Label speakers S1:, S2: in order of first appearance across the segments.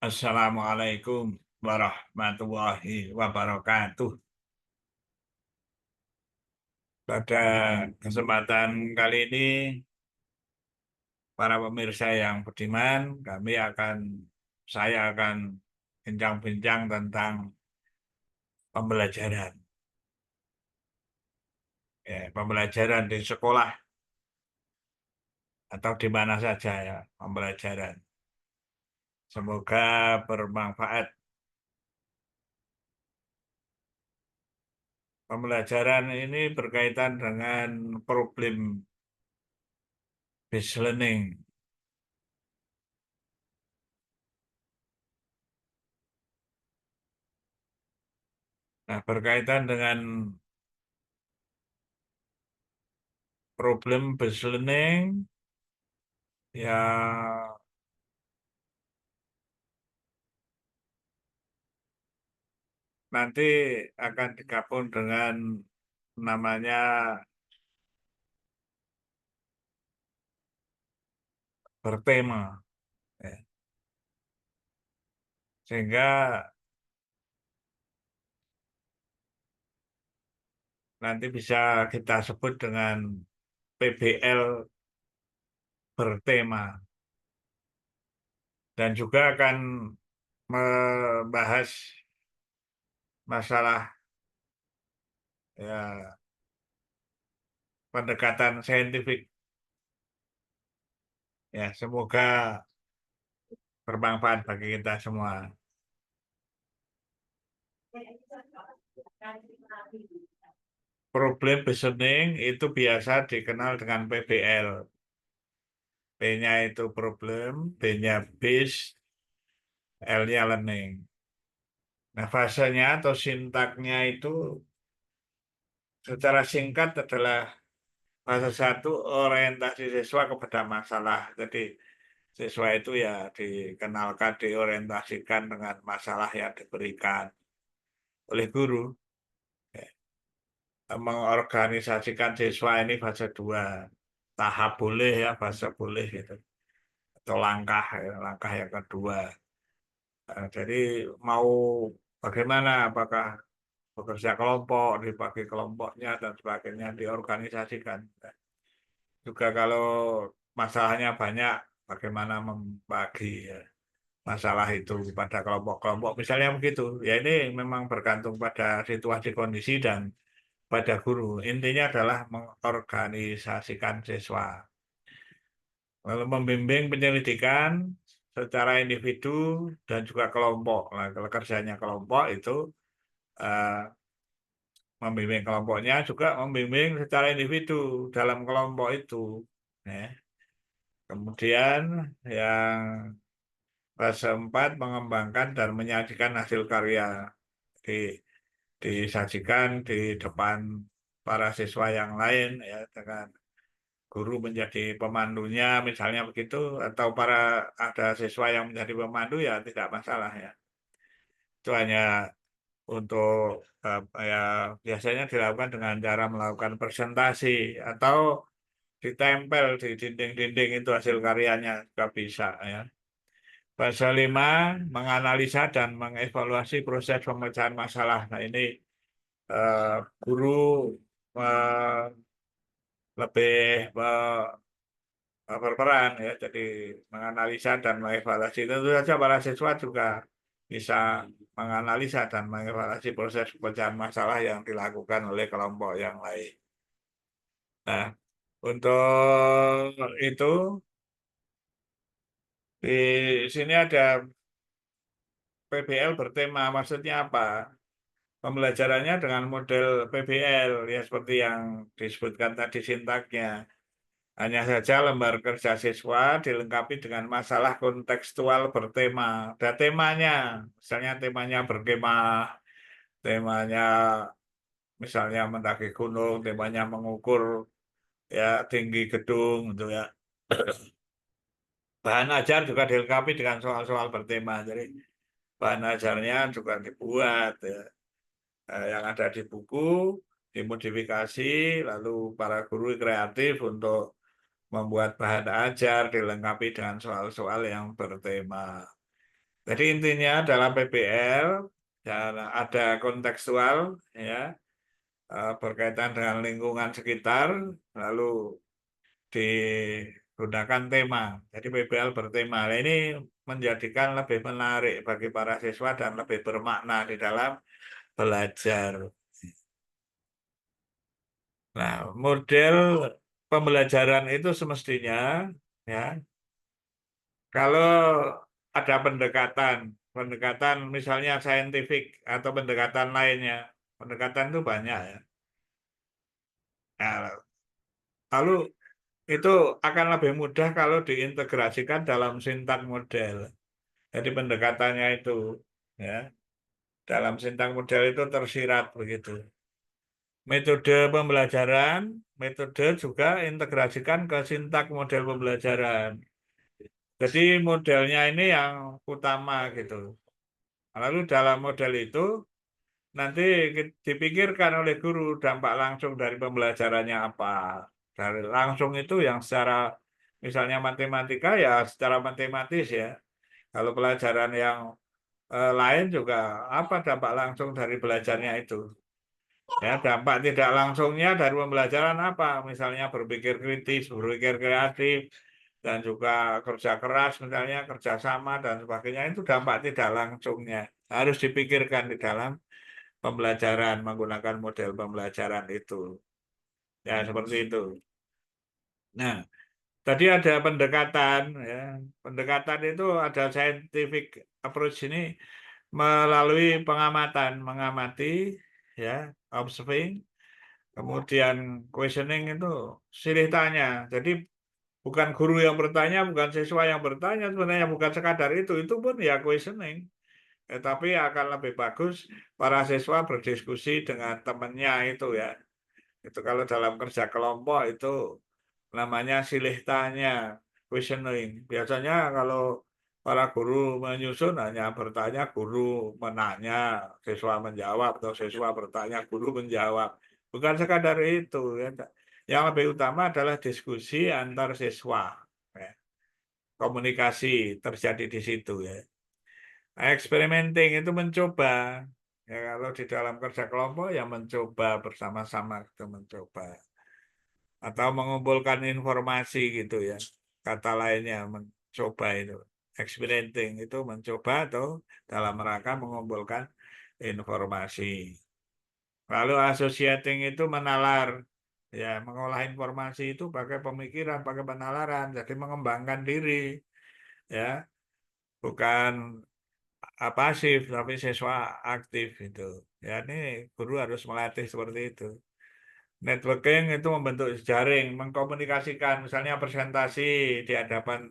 S1: Assalamualaikum warahmatullahi wabarakatuh. Pada kesempatan kali ini, para pemirsa yang budiman, saya akan bincang-bincang tentang pembelajaran. Ya, pembelajaran di sekolah atau di mana saja ya, pembelajaran. Semoga bermanfaat. Pembelajaran ini berkaitan dengan problem based learning. Nah, berkaitan dengan problem based learning, ya nanti akan digabung dengan namanya bertema, ya. Sehingga nanti bisa kita sebut dengan PBL bertema, dan juga akan membahas masalah ya pendekatan saintifik. Ya, semoga bermanfaat bagi kita semua. Problem listening itu biasa dikenal dengan PBL. P-nya itu problem, B-nya base, L-nya learning. Nah, fasenya atau sintaknya itu secara singkat adalah fase satu, orientasi siswa kepada masalah. Jadi siswa itu ya dikenalkan, diorientasikan dengan masalah yang diberikan oleh guru. Ya, mengorganisasikan siswa ini fase dua, tahap boleh ya, fase boleh gitu. Atau langkah, ya, langkah yang kedua. Jadi mau bagaimana, apakah bekerja kelompok, dibagi kelompoknya dan sebagainya, diorganisasikan. Juga kalau masalahnya banyak, bagaimana membagi ya, masalah itu pada kelompok-kelompok, misalnya begitu. Ya ini memang bergantung pada situasi kondisi dan pada guru. Intinya adalah mengorganisasikan siswa. Lalu membimbing penyelidikan secara individu dan juga kelompok. Nah, kalau kerjanya kelompok itu eh, membimbing kelompoknya, juga membimbing secara individu dalam kelompok itu, ya. Kemudian yang fase 4, mengembangkan dan menyajikan hasil karya, di, disajikan di depan para siswa yang lain ya, dengan guru menjadi pemandunya misalnya begitu, atau ada siswa yang menjadi pemandu ya tidak masalah ya. Itu hanya untuk ya biasanya dilakukan dengan cara melakukan presentasi atau ditempel di dinding-dinding itu hasil karyanya juga bisa ya. Fase 5, menganalisa dan mengevaluasi proses pemecahan masalah. Nah ini eh, guru eh, lebih berperan ya, jadi menganalisa dan mengevaluasi. Tentu saja para siswa juga bisa menganalisa dan mengevaluasi proses pemecahan masalah yang dilakukan oleh kelompok yang lain. Nah, untuk itu di sini ada PBL bertema, maksudnya apa? Pembelajarannya dengan model PBL ya, seperti yang disebutkan tadi sintaknya. Hanya saja lembar kerja siswa dilengkapi dengan masalah kontekstual bertema. Ada temanya, misalnya temanya berkemah, temanya misalnya mendaki gunung, temanya mengukur ya tinggi gedung gitu ya. Bahan ajar juga dilengkapi dengan soal-soal bertema. Jadi bahan ajarnya juga dibuat ya. Yang ada di buku dimodifikasi, lalu para guru kreatif untuk membuat bahan ajar dilengkapi dengan soal-soal yang bertema. Jadi intinya dalam PBL dan ada kontekstual ya berkaitan dengan lingkungan sekitar, lalu digunakan tema. Jadi PBL bertema. Nah, ini menjadikan lebih menarik bagi para siswa dan lebih bermakna di dalam belajar. Nah, model pembelajaran itu semestinya ya kalau ada pendekatan, pendekatan misalnya saintifik atau pendekatan lainnya, pendekatan itu banyak ya. Nah, lalu itu akan lebih mudah kalau diintegrasikan dalam sintak model. Jadi pendekatannya itu ya dalam sintak model itu tersirat begitu. Metode pembelajaran, metode juga integrasikan ke sintak model pembelajaran. Jadi modelnya ini yang utama gitu. Lalu dalam model itu nanti dipikirkan oleh guru dampak langsung dari pembelajarannya apa. Dari langsung itu yang secara misalnya matematika ya secara matematis ya. Kalau pelajaran yang lain juga apa dampak langsung dari belajarnya itu. Ya, dampak tidak langsungnya dari pembelajaran apa? Misalnya berpikir kritis, berpikir kreatif, dan juga kerja keras, misalnya kerjasama dan sebagainya itu dampak tidak langsungnya harus dipikirkan di dalam pembelajaran menggunakan model pembelajaran itu. Ya, seperti itu. Nah, tadi ada pendekatan, ya. Pendekatan itu ada scientific approach ini melalui pengamatan, mengamati, ya, observing. Kemudian questioning itu silih tanya. Jadi bukan guru yang bertanya, bukan siswa yang bertanya, sebenarnya bukan sekadar itu pun ya questioning. Tapi akan lebih bagus para siswa berdiskusi dengan temannya itu ya. Itu kalau dalam kerja kelompok itu namanya silih tanya, questioning. Biasanya kalau para guru menyusun hanya bertanya, guru menanya, siswa menjawab, atau siswa bertanya, guru menjawab. Bukan sekadar itu. Ya. Yang lebih utama adalah diskusi antar siswa. Ya. Komunikasi terjadi di situ ya. Experimenting itu mencoba. Ya, kalau di dalam kerja kelompok ya mencoba bersama-sama itu mencoba atau mengumpulkan informasi gitu ya. Kata lainnya mencoba itu. Experimenting itu mencoba atau dalam rangka mengumpulkan informasi. Lalu associating itu menalar. Ya, mengolah informasi itu pakai pemikiran, pakai penalaran, jadi mengembangkan diri, ya, bukan pasif tapi siswa aktif itu. Ya, ini guru harus melatih seperti itu. Networking itu membentuk jaring, mengkomunikasikan, misalnya presentasi di hadapan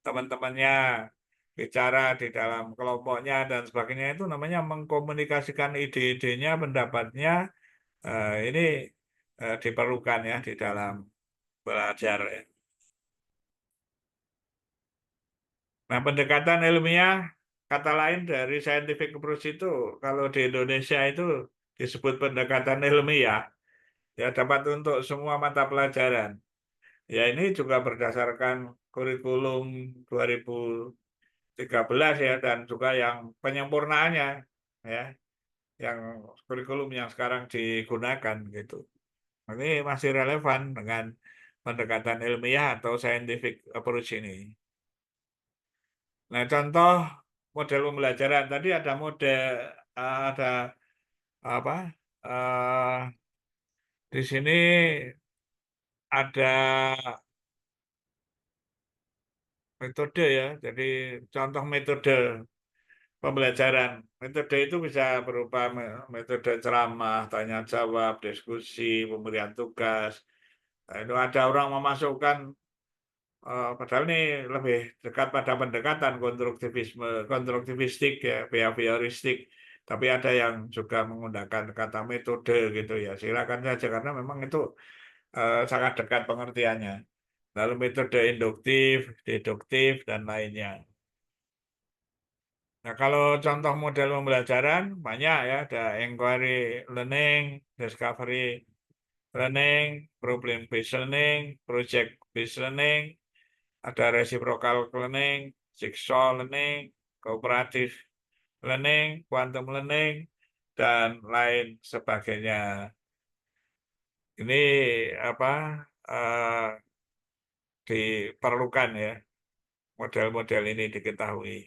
S1: teman-temannya, bicara di dalam kelompoknya dan sebagainya itu namanya mengkomunikasikan ide-idenya, pendapatnya. Ini diperlukan ya di dalam belajar. Nah, pendekatan ilmiah, kata lain dari scientific approach itu, kalau di Indonesia itu disebut pendekatan ilmiah, ya dapat untuk semua mata pelajaran. Ya ini juga berdasarkan kurikulum 2013 ya, dan juga yang penyempurnaannya, ya, yang kurikulum yang sekarang digunakan gitu. Ini masih relevan dengan pendekatan ilmiah atau scientific approach ini. Nah, contoh model pembelajaran tadi ada ada apa? Di sini ada metode ya. Jadi contoh metode pembelajaran. Metode itu bisa berupa metode ceramah, tanya jawab, diskusi, pemberian tugas. Nah, itu ada orang memasukkan padahal ini lebih dekat pada pendekatan konstruktivistik ya, behavioristik. Tapi ada yang juga menggunakan kata metode gitu ya. Silakan saja karena memang itu sangat dekat pengertiannya. Lalu metode induktif, deduktif dan lainnya. Nah, kalau contoh model pembelajaran banyak ya, ada inquiry learning, discovery learning, problem based learning, project based learning, ada reciprocal learning, jigsaw learning, kooperatif learning, quantum learning, dan lain sebagainya. Ini apa eh, diperlukan ya model-model ini diketahui.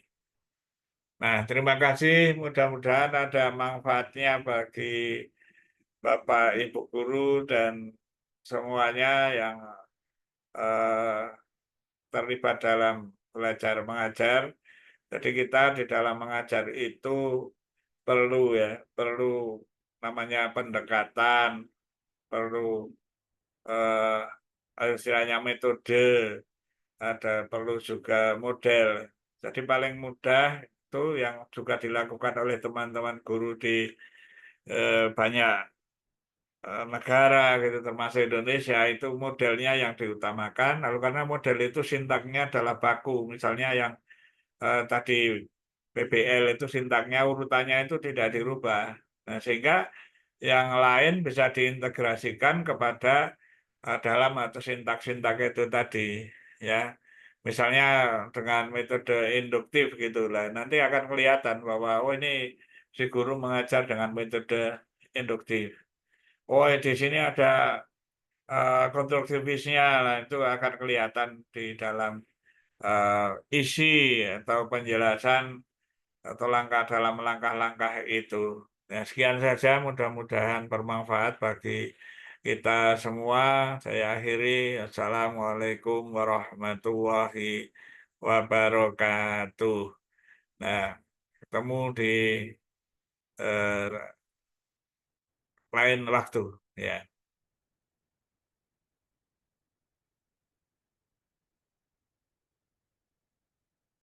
S1: Nah, terima kasih. Mudah-mudahan ada manfaatnya bagi Bapak Ibu guru dan semuanya yang eh, terlibat dalam belajar mengajar. Jadi kita di dalam mengajar itu perlu ya, perlu namanya pendekatan, perlu istilahnya metode, ada perlu juga model. Jadi paling mudah itu yang juga dilakukan oleh teman-teman guru di banyak negara gitu termasuk Indonesia itu modelnya yang diutamakan. Lalu karena model itu sintaknya adalah baku, misalnya yang tadi PBL itu sintaknya urutannya itu tidak dirubah. Nah, sehingga yang lain bisa diintegrasikan kepada dalam atau sintak-sintak itu tadi ya. Misalnya dengan metode induktif gitu lah. Nanti akan kelihatan bahwa oh ini si guru mengajar dengan metode induktif. Oh di sini ada konstruktivisnya lah itu akan kelihatan di dalam isi atau penjelasan atau langkah dalam langkah-langkah itu. Ya, sekian saja, mudah-mudahan bermanfaat bagi kita semua. Saya akhiri. Assalamualaikum warahmatullahi wabarakatuh. Nah, ketemu di eh, lain waktu. Ya.